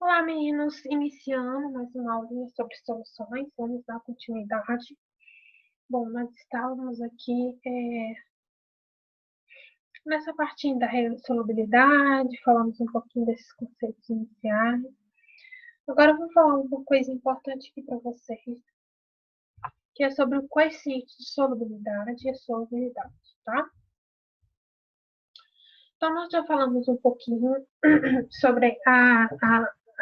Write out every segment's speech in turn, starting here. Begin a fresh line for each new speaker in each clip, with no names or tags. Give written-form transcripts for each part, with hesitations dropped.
Olá, meninos! Iniciando mais uma aulinha sobre soluções, vamos dar continuidade. Bom, nós estávamos aqui nessa partinha da regra de solubilidade, falamos um pouquinho desses conceitos iniciais. Agora eu vou falar uma coisa importante aqui para vocês, que é sobre o coeficiente de solubilidade e a solubilidade, tá? Então, nós já falamos um pouquinho sobre a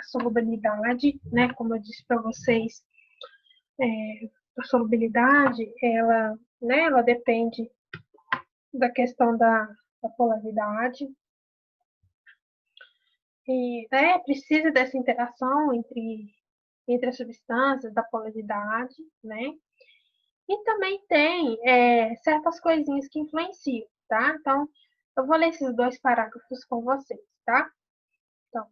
solubilidade, né? Como eu disse para vocês, a solubilidade, ela depende da questão da polaridade e precisa dessa interação entre as substâncias, da polaridade, né? E também tem certas coisinhas que influenciam, tá? Então, eu vou ler esses dois parágrafos com vocês, tá? Então,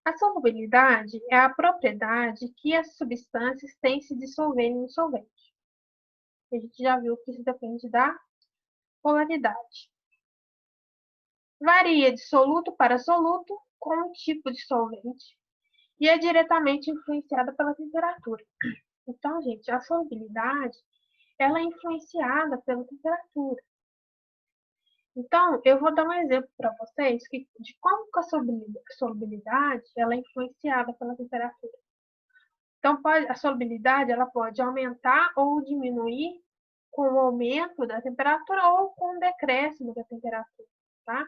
a solubilidade é a propriedade que as substâncias têm se dissolverem no solvente. A gente já viu que isso depende da polaridade. Varia de soluto para soluto com o tipo de solvente e é diretamente influenciada pela temperatura. Então, gente, a solubilidade, ela é influenciada pela temperatura. Então, eu vou dar um exemplo para vocês de como que a solubilidade ela é influenciada pela temperatura. Então, a solubilidade ela pode aumentar ou diminuir com o aumento da temperatura ou com o decréscimo da temperatura, tá?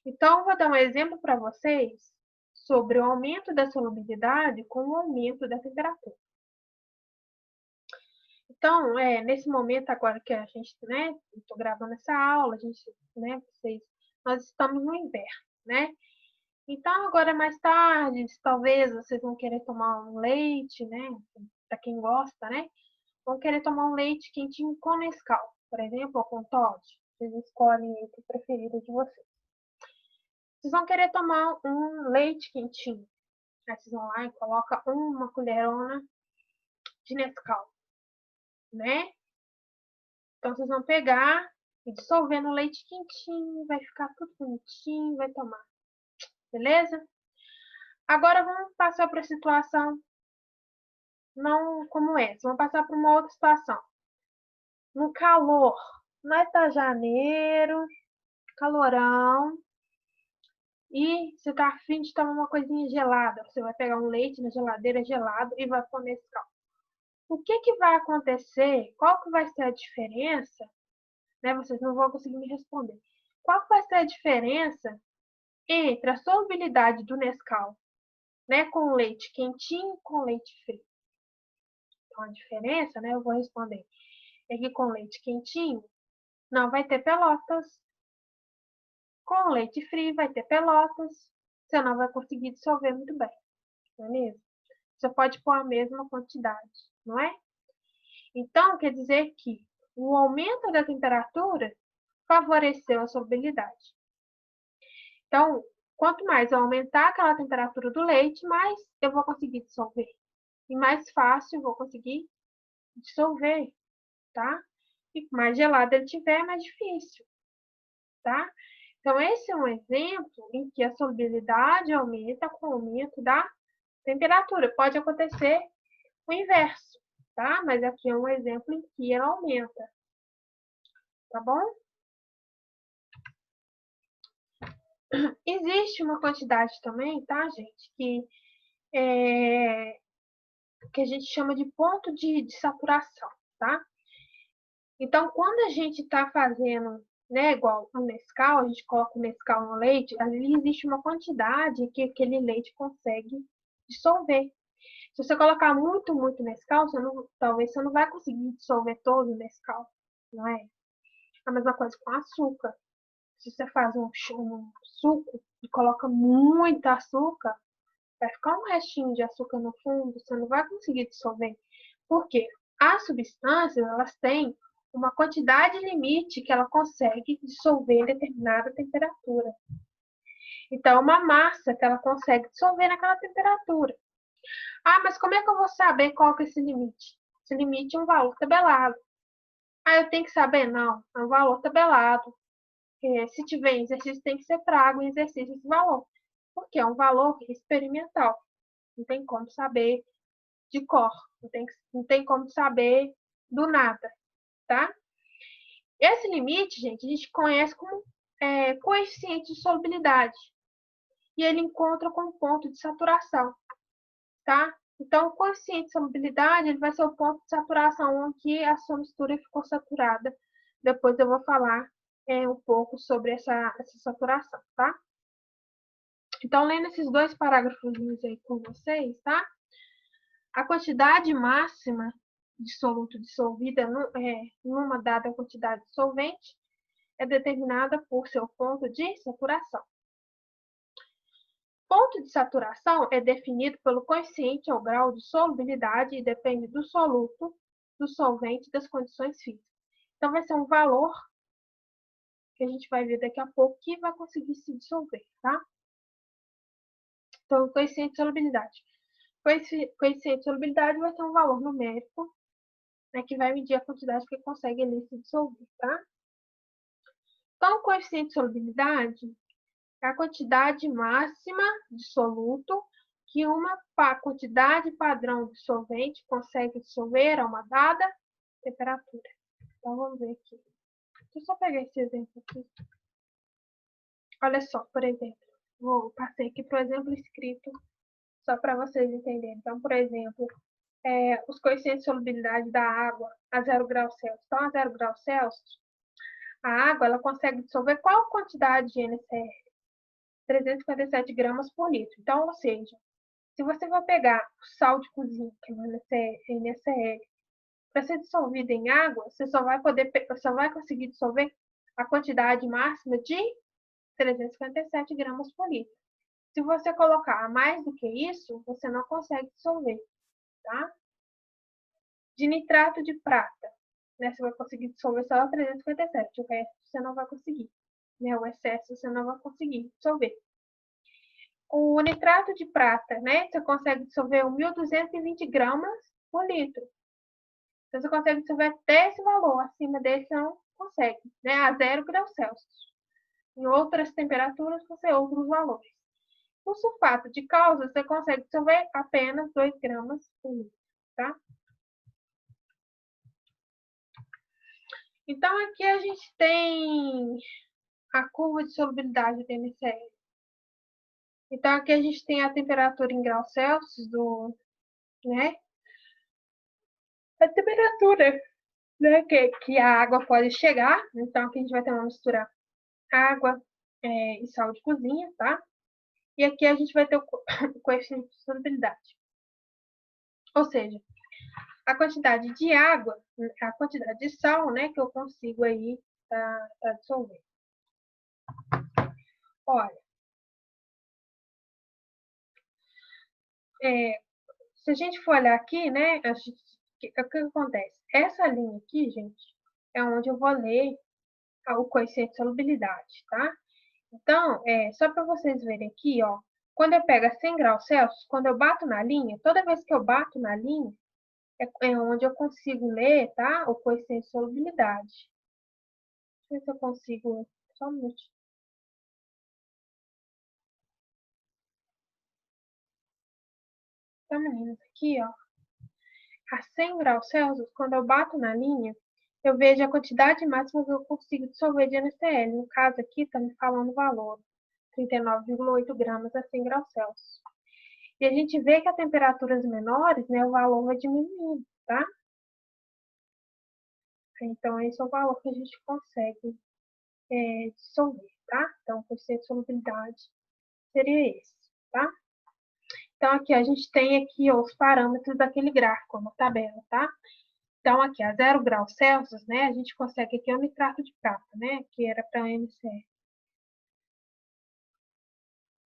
Então, eu vou dar um exemplo para vocês sobre o aumento da solubilidade com o aumento da temperatura. Então, nesse momento agora que a gente, né, estou gravando essa aula, a gente, né, nós estamos no inverno, né? Então, agora mais tarde, talvez vocês vão querer tomar um leite, né? Para quem gosta, né? Vão querer tomar um leite quentinho com Nescau, por exemplo, ou com Toddy. Vocês escolhem o preferido de vocês. Vocês vão querer tomar um leite quentinho. Aí vocês vão lá e colocam uma colherona de Nescau, né? Então, vocês vão pegar e dissolver no leite quentinho, vai ficar tudo bonitinho, vai tomar. Beleza? Agora, vamos passar para a situação não como essa. Vamos passar para uma outra situação. No calor, nós tá janeiro, calorão, e você tá afim de tomar uma coisinha gelada. Você vai pegar um leite na geladeira gelado e vai pôr nesse caldo. O que que vai acontecer? Qual que vai ser a diferença? Né? Vocês não vão conseguir me responder. Qual que vai ser a diferença entre a solubilidade do Nescau, né, com leite quentinho e com leite frio? Então, a diferença, né, eu vou responder, é que com leite quentinho não vai ter pelotas, com leite frio vai ter pelotas, você não vai conseguir dissolver muito bem, não é mesmo? Você pode pôr a mesma quantidade, não é? Então, quer dizer que o aumento da temperatura favoreceu a solubilidade. Então, quanto mais eu aumentar aquela temperatura do leite, mais eu vou conseguir dissolver. E mais fácil eu vou conseguir dissolver, tá? E mais gelado ele tiver, mais difícil, tá? Então, esse é um exemplo em que a solubilidade aumenta com o aumento da temperatura. Pode acontecer o inverso, tá? Mas aqui é um exemplo em que ela aumenta, tá bom? Existe uma quantidade também, tá, gente, que a gente chama de ponto de saturação, tá? Então, quando a gente está fazendo, né, igual o Nescau, a gente coloca o Nescau no leite, ali existe uma quantidade que aquele leite consegue dissolver. Se você colocar muito, muito Nescau, talvez você não vai conseguir dissolver todo o Nescau, não é? A mesma coisa com açúcar. Se você faz um suco e coloca muito açúcar, vai ficar um restinho de açúcar no fundo, você não vai conseguir dissolver. Por quê? As substâncias, elas têm uma quantidade limite que ela consegue dissolver em determinada temperatura. Então, uma massa que ela consegue dissolver naquela temperatura. Ah, mas como é que eu vou saber qual que é esse limite? Esse limite é um valor tabelado. Ah, eu tenho que saber? Não, é um valor tabelado. Se tiver exercício, tem que ser trago em exercício esse valor. porque é um valor experimental. Não tem como saber de cor, não tem como saber do nada, tá? Esse limite, gente, a gente conhece como coeficiente de solubilidade. E ele encontra com o ponto de saturação, tá? Então, o coeficiente de solubilidade ele vai ser o ponto de saturação onde a sua mistura ficou saturada. Depois eu vou falar um pouco sobre essa saturação, tá? Então, lendo esses dois parágrafos aí com vocês, tá? A quantidade máxima de soluto dissolvida numa dada quantidade de solvente é determinada por seu ponto de saturação. Ponto de saturação é definido pelo coeficiente ao grau de solubilidade e depende do soluto, do solvente e das condições físicas. Então, vai ser um valor que a gente vai ver daqui a pouco que vai conseguir se dissolver, tá? Então, o coeficiente de solubilidade. Coeficiente de solubilidade vai ser um valor numérico, né, que vai medir a quantidade que consegue ali se dissolver, tá? Então, o coeficiente de solubilidade é a quantidade máxima de soluto que uma quantidade padrão de solvente consegue dissolver a uma dada temperatura. Então, vamos ver aqui. Deixa eu só pegar esse exemplo aqui. Olha só, por exemplo, passei aqui para o exemplo escrito, só para vocês entenderem. Então, por exemplo, os coeficientes de solubilidade da água a 0 graus Celsius. Então, a 0 graus Celsius, a água ela consegue dissolver qual quantidade de NCl? 357 gramas por litro. Então, ou seja, se você for pegar o sal de cozinha, que é o NaCl, para ser dissolvido em água, você só vai conseguir dissolver a quantidade máxima de 357 gramas por litro. Se você colocar mais do que isso, você não consegue dissolver, tá? De nitrato de prata, né? Você vai conseguir dissolver só 357, o resto você não vai conseguir, né? O excesso você não vai conseguir dissolver. O nitrato de prata, né? Você consegue dissolver 1.220 gramas por litro. Então, você consegue dissolver até esse valor. Acima dele, você não consegue, né? A 0 graus Celsius. Em outras temperaturas, você tem outros valores. O sulfato de cálcio, você consegue dissolver apenas 2 gramas por litro, tá? Então, aqui a gente tem a curva de solubilidade do NCl. Então, aqui a gente tem a temperatura em graus Celsius né? A temperatura, né, que a água pode chegar. Então, aqui a gente vai ter uma mistura água e sal de cozinha, tá? E aqui a gente vai ter o coeficiente de solubilidade. Ou seja, a quantidade de água, a quantidade de sal, né, que eu consigo aí dissolver. Olha, se a gente for olhar aqui, né, o que acontece? Essa linha aqui, gente, é onde eu vou ler o coeficiente de solubilidade, tá? Então, só para vocês verem aqui, ó, quando eu pego a 100 graus Celsius, quando eu bato na linha, toda vez que eu bato na linha, é onde eu consigo ler, tá? O coeficiente de solubilidade. Deixa eu ver se eu consigo, só um minuto. Então, meninas, aqui, ó, a 100 graus Celsius, quando eu bato na linha, eu vejo a quantidade máxima que eu consigo dissolver de NaCl. No caso aqui, está me falando o valor, 39,8 gramas a 100 graus Celsius. E a gente vê que a temperaturas menores, né, o valor vai diminuindo, tá? Então, esse é o valor que a gente consegue dissolver, tá? Então, o coeficiente de solubilidade seria esse, tá? Então, aqui a gente tem aqui os parâmetros daquele gráfico, uma tabela, tá? Então, aqui a 0 graus Celsius, né, a gente consegue aqui o nitrato de prata, né, que era para o NCl.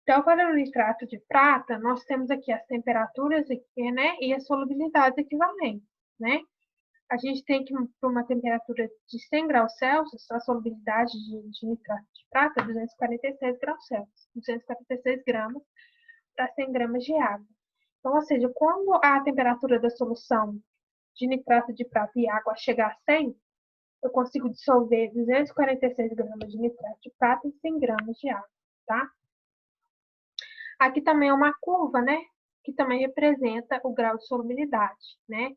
Então, para o nitrato de prata, nós temos aqui as temperaturas aqui, né, e as solubilidades equivalentes, né? A gente tem que, para uma temperatura de 100 graus Celsius, a solubilidade de nitrato de prata é 246 graus Celsius, 246 gramas para 100 gramas de água. Então, ou seja, quando a temperatura da solução de nitrato de prata e água chegar a 100, eu consigo dissolver 246 gramas de nitrato de prata em 100 gramas de água, tá? Aqui também é uma curva, né? Que também representa o grau de solubilidade, né?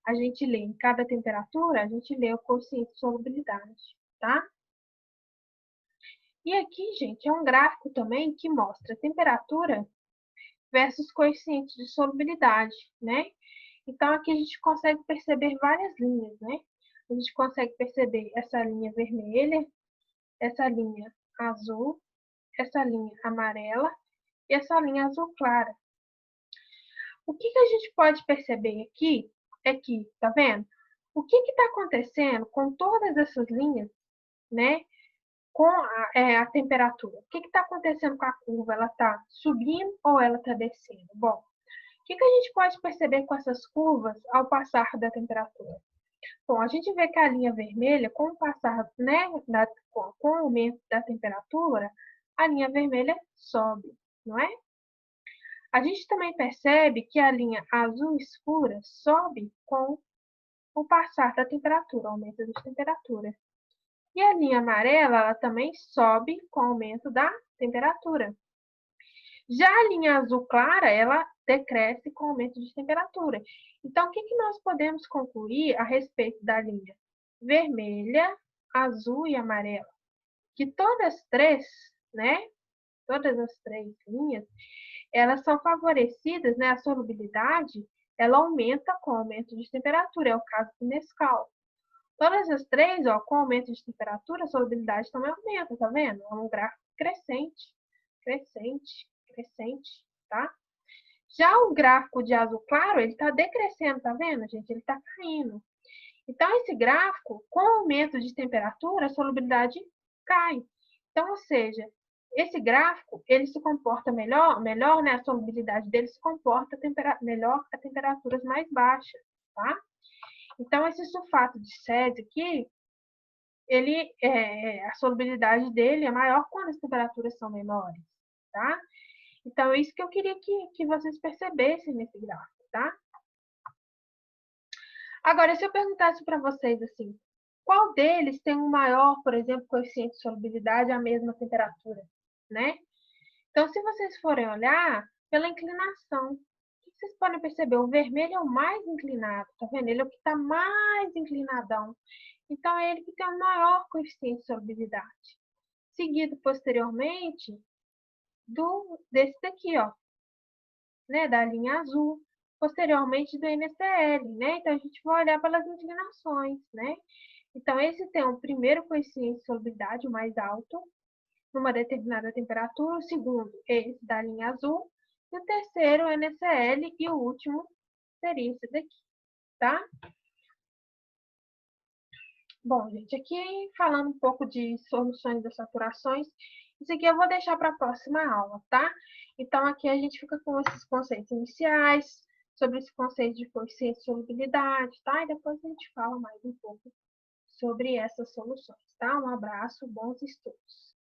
A gente lê em cada temperatura, a gente lê o coeficiente de solubilidade, tá? E aqui, gente, é um gráfico também que mostra a temperatura versus coeficiente de solubilidade, né? Então, aqui a gente consegue perceber várias linhas, né? A gente consegue perceber essa linha vermelha, essa linha azul, essa linha amarela e essa linha azul clara. O que que a gente pode perceber aqui é que, tá vendo? O que está acontecendo com todas essas linhas, né? Com a temperatura. O que está acontecendo com a curva? Ela está subindo ou ela está descendo? Bom, o que que a gente pode perceber com essas curvas ao passar da temperatura? Bom, a gente vê que a linha vermelha, com o passar, né, com o aumento da temperatura, a linha vermelha sobe, não é? A gente também percebe que a linha azul escura sobe com o passar da temperatura, aumento de temperatura. E a linha amarela, ela também sobe com o aumento da temperatura. Já a linha azul clara, ela decresce com o aumento de temperatura. Então, o que que nós podemos concluir a respeito da linha vermelha, azul e amarela? Que todas três, né? Todas as três linhas, elas são favorecidas, né? A solubilidade, ela aumenta com o aumento de temperatura, é o caso do Nescau. Todas as três, ó, com aumento de temperatura, a solubilidade também aumenta, tá vendo? É um gráfico crescente, crescente, crescente, tá? Já o gráfico de azul claro, ele está decrescendo, tá vendo, gente? Ele está caindo. Então, esse gráfico, com aumento de temperatura, a solubilidade cai. Então, ou seja, esse gráfico, ele se comporta melhor, né? A solubilidade dele se comporta melhor a temperaturas mais baixas, tá? Então, esse sulfato de césio aqui, a solubilidade dele é maior quando as temperaturas são menores, tá? Então, é isso que eu queria que vocês percebessem nesse gráfico, tá? Agora, se eu perguntasse para vocês assim, qual deles tem um maior, por exemplo, coeficiente de solubilidade à mesma temperatura, né? Então, se vocês forem olhar pela inclinação, o que vocês podem perceber? O vermelho é o mais inclinado, tá vendo? Ele é o que está mais inclinadão. Então, é ele que tem o maior coeficiente de solubilidade. Seguido posteriormente desse daqui, ó, né? Da linha azul. Posteriormente do NCL, né? Então, a gente vai olhar pelas inclinações, né? Então, esse tem o primeiro coeficiente de solubilidade, o mais alto, numa determinada temperatura. O segundo, esse da linha azul. E o terceiro, o NCL. E o último seria esse daqui, tá? Bom, gente, aqui falando um pouco de soluções das saturações, isso aqui eu vou deixar para a próxima aula, tá? Então, aqui a gente fica com esses conceitos iniciais, sobre esse conceito de coeficiente de solubilidade, tá? E depois a gente fala mais um pouco sobre essas soluções, tá? Um abraço, bons estudos.